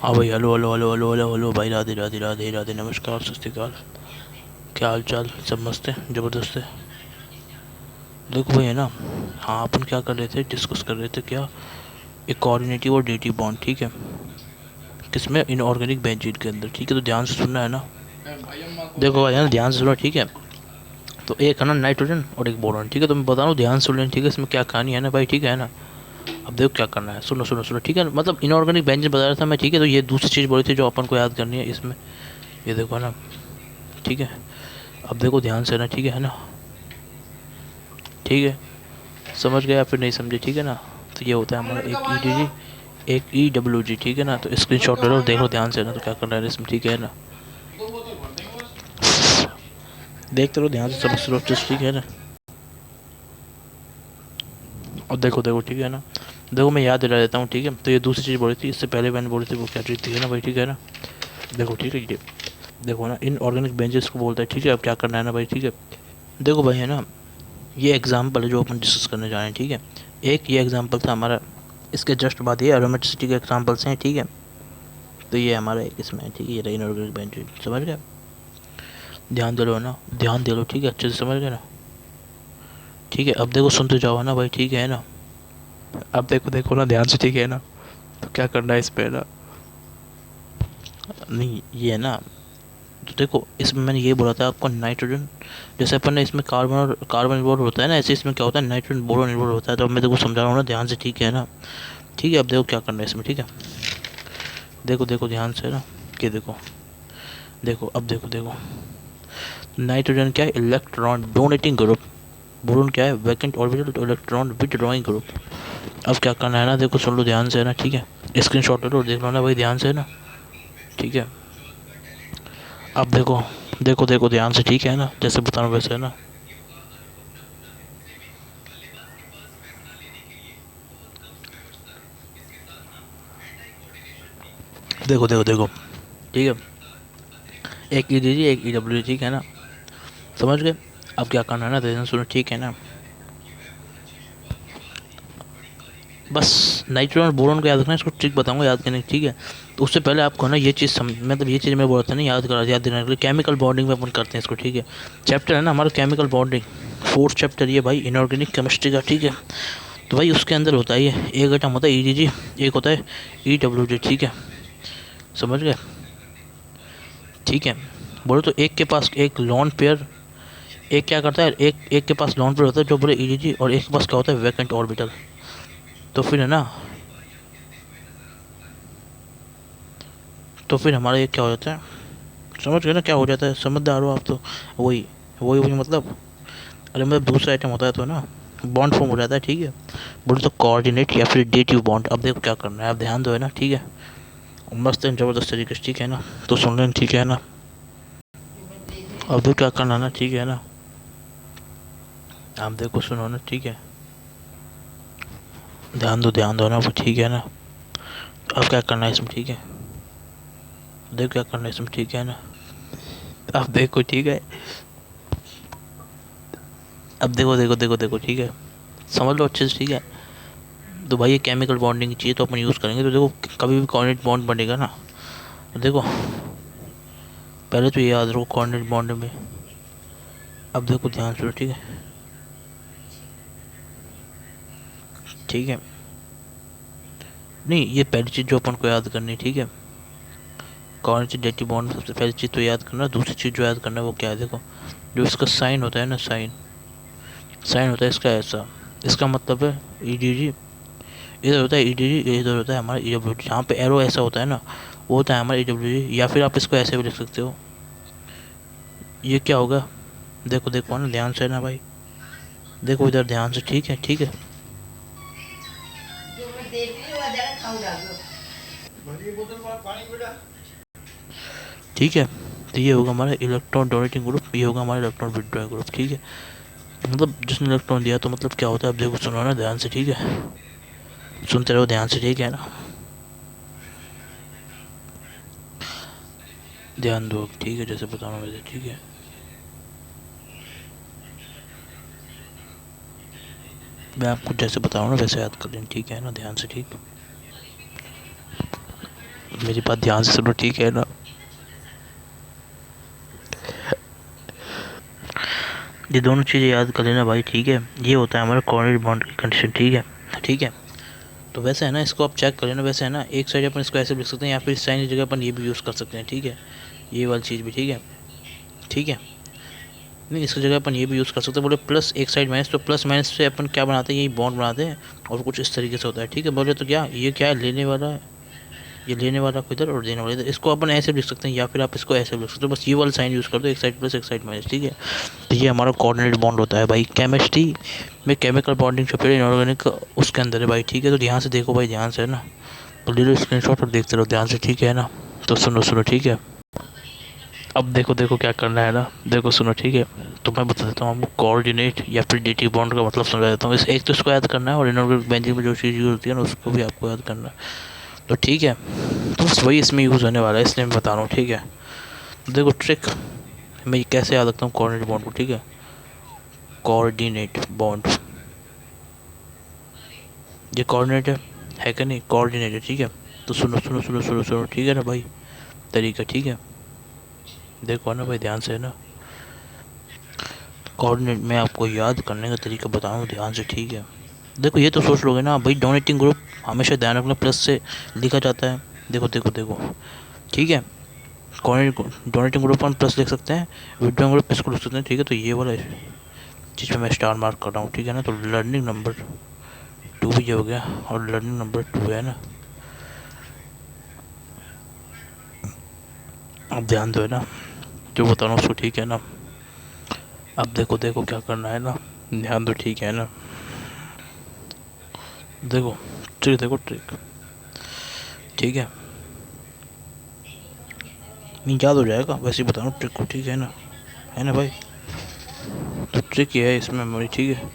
हाँ भाई, hello hello hello hello hello hello भाई, राधे राधे राधे राधे, नमस्कार, सत श्री अकाल। क्या हाल चाल? सब मस्त है, ज़बरदस्त है। देखो भाई, है ना। हाँ, अपन क्या कर रहे थे, डिस्कस कर रहे थे क्या, एक कोऑर्डिनेटिव और डेटिव बॉन्ड, ठीक है। किसमें? इनऑर्गेनिक बेंजीन के अंदर, ठीक है। तो ध्यान से सुनना है ना। देखो भाई, है ना, ध्यान से सुनो, ठीक है। तो एक है ना नाइट्रोजन और एक बोरॉन, ठीक है। तो मैं बता रहा हूँ, ध्यान से सुन लेना, ठीक है। इसमें क्या कहानी है ना भाई, ठीक है ना। अब देखो क्या करना है, सुनो सुनो सुनो, ठीक है। मतलब इनऑर्गेनिक बेंजीन बता रहा था मैं, ठीक है। तो ये दूसरी चीज़ बोली थी जो अपन को याद करनी है इसमें। ये देखो ना, ठीक है। अब देखो ध्यान से ना, ठीक है ना। ठीक है, समझ गए या फिर नहीं समझे, ठीक है ना। तो ये होता है हमारा एक ई डी जी, एक ई डब्ल्यू जी, ठीक है ना। तो स्क्रीन शॉट ले लो, देख लो ध्यान से ना, तो क्या करना है इसमें, ठीक है ना। देखते रहो ध्यान से, समझ लो, ठीक है ना। और देखो देखो, ठीक है ना। देखो मैं याद दिला देता हूँ, ठीक है। तो ये दूसरी चीज़ बोली थी, इससे पहले मैंने बोली थी, वो क्या चीज़ थी ना भाई, ठीक है ना। देखो ठीक है, ये देखो ना, इन ऑर्गेनिक बेंजेस को बोलते हैं, ठीक है। अब क्या करना है ना भाई, ठीक है। देखो भाई, है ना, ये एग्जाम्पल है जो अपन डिस्कस करने जा रहे हैं, ठीक है। एक ये एग्जाम्पल था हमारा, इसके जस्ट बाद ये एरोमेटिसिटी के एग्जाम्पल्स हैं, ठीक है। तो ये हमारा एक इसमें, ठीक है, ये रही इनऑर्गेनिक बेंजीन, समझ गए। ध्यान दे लो ना, ध्यान दे लो, ठीक है, अच्छे से समझ गए ना। ठीक है, अब देखो सुनते जाओ ना भाई, ठीक है ना। अब देखो देखो ना ध्यान से, ठीक है ना। तो क्या करना है इस पे ना, नहीं ये है ना। तो देखो इसमें मैंने ये बोला था आपको, नाइट्रोजन, जैसे अपन ने इसमें कार्बन और कार्बन इन्वॉल्व होता है ना, ऐसे इसमें क्या होता है, नाइट्रोजन बोरोन इन्वॉल्व होता है। तो अब मैं देखो समझा रहा हूँ ना ध्यान से, ठीक है ना। ठीक है, अब देखो क्या करना है इसमें, ठीक है। देखो देखो ध्यान से ना, कि देखो, देखो अब देखो देखो, नाइट्रोजन क्या है, इलेक्ट्रॉन डोनेटिंग ग्रुप। बोरोन क्या है, वैकेंट ऑर्बिटल, तो इलेक्ट्रॉन विथड्रॉइंग ग्रुप। अब क्या करना है ना, देखो सुन लो ध्यान से ना, ठीक है। स्क्रीन शॉट ले लो, देख लो ना भाई ध्यान से ना, ठीक है। अब देखो देखो देखो ध्यान से, ठीक है ना, जैसे बता रहा हूँ वैसे है ना। देखो देखो देखो, ठीक है। एक ई डी जी, एक ई डब्ल्यू, ठीक है ना, समझ गए। अब क्या करना है ना, ध्यान सुनो, ठीक है ना। बस नाइट्रोजन और बोरोन को याद रखना, इसको ट्रिक बताऊंगा याद करने की, ठीक है। तो उससे पहले आपको ना ये चीज़ मतलब ये चीज़ मैं बोला था ना, याद करा, याद दिलाने के लिए, केमिकल बॉन्डिंग में अपन करते हैं इसको, ठीक है। चैप्टर है ना हमारा केमिकल बॉन्डिंग, फोर्थ चैप्टर ये भाई, इनऑर्गेनिक केमिस्ट्री का, ठीक है। तो भाई उसके अंदर होता है ये, एक आइटम होता है ई डी जी, एक होता है ई डब्ल्यू जी, ठीक है, समझ गए। ठीक है, बोलो तो एक के पास एक लॉन पेयर, एक क्या करता है, एक एक के पास लॉन पेयर होता है जो बोले ई डी जी, और एक के पास क्या होता है, वैकेंट ऑर्बिटल। तो फिर है ना, तो फिर हमारा ये क्या हो जाता है, समझ गए ना क्या हो जाता है, समझदार हो आप तो। वही वही वही मतलब, अरे मतलब दूसरा आइटम होता है तो ना, बॉन्ड फॉर्म हो जाता है, ठीक है। बोले तो कोऑर्डिनेट या फिर डेटिव बॉन्ड। अब देखो क्या करना है, आप ध्यान दो, है ना, ठीक है। मस्त है, ज़बरदस्त तरीके से, ठीक है ना। तो सुन लें, ठीक है ना। अब देखो क्या करना है ना, ठीक है ना। आप देखो सुनो ना, ठीक है। ध्यान दो ना, वो ठीक है ना। अब क्या करना है इसमें, ठीक है। देखो क्या करना है इसमें, ठीक है ना। अब देखो, ठीक है। अब देखो देखो देखो देखो, ठीक है, समझ लो अच्छे से, ठीक है। तो भाई ये केमिकल बॉन्डिंग की चीज़ तो अपन यूज़ करेंगे, तो देखो कभी भी कोऑर्डिनेट बॉन्ड बनेगा ना, तो देखो पहले तो ये याद रखो कोऑर्डिनेट बॉन्ड में। अब देखो ध्यान से, ठीक है, ठीक है। नहीं, ये पहली चीज़ जो अपन को याद करनी है, ठीक है। कोऑर्डिनेट डेटिव बॉन्ड, सबसे पहली चीज़ तो याद करना। दूसरी चीज़ जो याद करना है वो क्या है, देखो, जो इसका साइन होता है ना, साइन, साइन होता है इसका ऐसा, इसका मतलब है ई डी जी, इधर होता है ई डी जी, इधर होता है हमारा ई डब्ल्यू जी। जहाँ पे एरो ऐसा होता है ना, वो होता है हमारा ई डब्ल्यू जी, या फिर आप इसको ऐसे भी लिख सकते हो। ये क्या होगा, देखो देखो ना ध्यान से ना भाई, देखो इधर ध्यान से, ठीक है, ठीक है। ठीक है, तो ये होगा हमारा इलेक्ट्रॉन डोनेटिंग ग्रुप, ये होगा हमारा इलेक्ट्रॉन विड्रॉइंग ग्रुप, ठीक है। मतलब जिसने इलेक्ट्रॉन दिया, तो मतलब क्या होता है, अब देखो सुनो ना ध्यान से, ठीक है। सुनते रहो ध्यान से, ठीक है ना। ध्यान दो, ठीक है, जैसे बता रहा हूँ वैसे, ठीक है। मैं आपको जैसे बता रहा हूँ ना वैसे याद कर लें, ठीक है ना, ध्यान से, ठीक। मेरी बात ध्यान से सुनो, ठीक है ना। ये दोनों चीज़ें याद कर लेना भाई, ठीक है। ये होता है हमारा कोऑर्डिनेट बॉन्ड की कंडीशन, ठीक है, ठीक है। तो वैसे है ना, इसको आप चेक कर लेना। वैसे है ना, एक साइड अपन इसको ऐसे लिख सकते हैं, या फिर साइन की जगह अपन ये भी यूज़ कर सकते हैं, ठीक है, ये वाली चीज़ भी, ठीक है, ठीक है। नहीं, इसकी जगह अपन ये भी यूज़ कर सकते हैं, बोले प्लस एक साइड माइनस, तो प्लस माइनस से अपन क्या बनाते हैं, यही बॉन्ड बनाते हैं, और कुछ इस तरीके से होता है, ठीक है। बोले तो क्या ये क्या है, लेने वाला है, ये लेने वाला को इधर और देने वाला इधर, इसको अपन ऐसे भी लिख सकते हैं, या फिर आप इसको ऐसे भी लिख सकते हो, बस ये वाला साइन यूज़ कर दो, एक साइड प्लस एक साइड माइनस, ठीक है। तो ये हमारा कोऑर्डिनेट बॉन्ड होता है भाई। केमिस्ट्री में केमिकल बॉन्डिंग जो फिर इनऑर्गेनिक उसके अंदर है भाई, ठीक है। तो ध्यान से देखो भाई, ध्यान से, है ना, तो ले लो स्क्रीनशॉट और देखते रहो ध्यान से, ठीक है ना। तो सुनो सुनो, ठीक है। अब देखो देखो क्या करना है ना, देखो सुनो, ठीक है। तो मैं बता देता हूँ आपको, कोऑर्डिनेट या फिर डेटिव बॉन्ड का मतलब समझा देता हूँ। इस एक तो इसको याद करना है, और इनऑर्गेनिक बेंजिंग में जो चीज़ यूज़ होती है ना, उसको भी आपको याद करना है। तो ठीक है, तो बस वही इसमें यूज़ होने वाला है, इसलिए मैं बता रहा हूँ, ठीक है। तो देखो ट्रिक, मैं कैसे याद रखता हूँ कोऑर्डिनेट बॉन्ड को, ठीक है। कोऑर्डिनेट बॉन्ड, ये कोऑर्डिनेट है क्या, नहीं कोऑर्डिनेट है, ठीक है। तो सुनो सुनो सुनो सुनो सुनो, ठीक है ना भाई, तरीका, ठीक है। देखो ना भाई, ध्यान से, है ना। कोऑर्डिनेट में आपको याद करने का तरीका बता रहा हूँ, ध्यान से, ठीक है। देखो ये तो सोच लोगे ना भाई, डोनेटिंग ग्रुप हमेशा ध्यान रखना प्लस से लिखा जाता है। देखो देखो देखो, ठीक है। डोनेटिंग ग्रुप हम प्लस लिख सकते हैं, विड्रॉइंग ग्रुप इसको लिख सकते हैं, ठीक है। तो ये वाला चीज़ पे मैं स्टार मार्क कर रहा हूँ, ठीक है ना। तो लर्निंग नंबर 2 भी ये हो गया, और लर्निंग नंबर 2 है ना। अब ध्यान दो, है ना, जो बता रहा हूँ उसको, ठीक है ना। अब देखो देखो क्या करना है ना, ध्यान दो, ठीक है ना। देखो ट्रिक, देखो ट्रिक, ठीक है। नहीं याद हो जाएगा, वैसे ही बता रहा हूँ ट्रिक को, ठीक है ना भाई। तो ट्रिक ये है इसमें मेमोरी, ठीक है।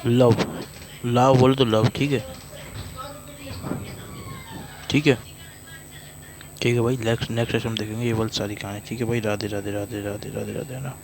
लव, लव बोले तो लव, ठीक है, ठीक है, ठीक है भाई। नेक्स्ट नेक्स्ट सेशन में देखेंगे ये वाली सारी कहानी, ठीक है भाई। राधे राधे राधे राधे राधे राधे, है ना।